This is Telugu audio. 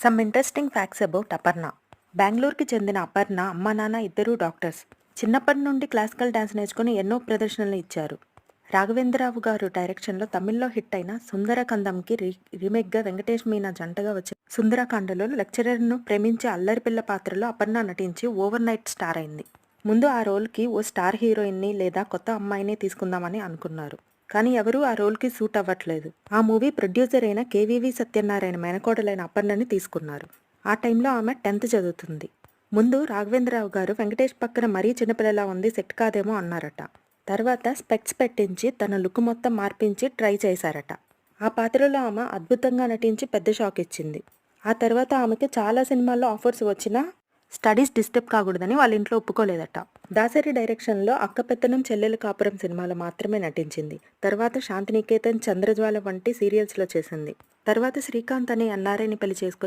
Some interesting facts about Aparna. బెంగళూరుకి చెందిన అపర్ణ అమ్మా నాన్న ఇద్దరూ డాక్టర్స్. చిన్నప్పటి నుండి క్లాసికల్ డాన్స్ నేర్చుకుని ఎన్నో ప్రదర్శనలు ఇచ్చారు. రాఘవేంద్రరావు గారు డైరెక్షన్లో తమిళ్లో హిట్ అయిన సుందరకందంకి రీమేక్గా వెంకటేష్ మీనా జంటగా వచ్చిన సుందరకాండలో లెక్చరర్ను ప్రేమించే అల్లరిపిల్ల పాత్రలో అపర్ణ నటించి ఓవర్ నైట్ స్టార్ అయింది. ముందు ఆ రోల్కి ఓ స్టార్ హీరోయిన్ని లేదా కొత్త అమ్మాయిని తీసుకుందామని అనుకున్నారు. కానీ ఎవరూ ఆ రోల్కి సూట్ అవ్వట్లేదు. ఆ మూవీ ప్రొడ్యూసర్ అయిన కేవీవి సత్యనారాయణ మేనకోడలైన అపర్ణని తీసుకున్నారు. ఆ టైంలో ఆమె 10th చదువుతుంది. ముందు రాఘవేంద్రరావు గారు వెంకటేష్ పక్కన మరీ చిన్నపిల్లలా ఉంది, సెట్ కాదేమో అన్నారట. తర్వాత స్పెక్ట్స్ పెట్టించి తన లుక్ మొత్తం మార్పించి ట్రై చేశారట. ఆ పాత్రలో ఆమె అద్భుతంగా నటించి పెద్ద షాక్ ఇచ్చింది. ఆ తర్వాత ఆమెకి చాలా సినిమాల్లో ఆఫర్స్ వచ్చినా స్టడీస్ డిస్టర్బ్ కాకూడదని వాళ్ళ ఇంట్లో ఒప్పుకోలేదట. దాసరి డైరెక్షన్లో అక్క పెత్తనం చెల్లెల కాపురం సినిమాలో మాత్రమే నటించింది. తర్వాత శాంతినికేతన్, చంద్రజ్వాల వంటి సీరియల్స్లో చేసింది. తర్వాత శ్రీకాంత్ అనే ఎన్ఆర్ఐని పెళ్లి చేసుకుని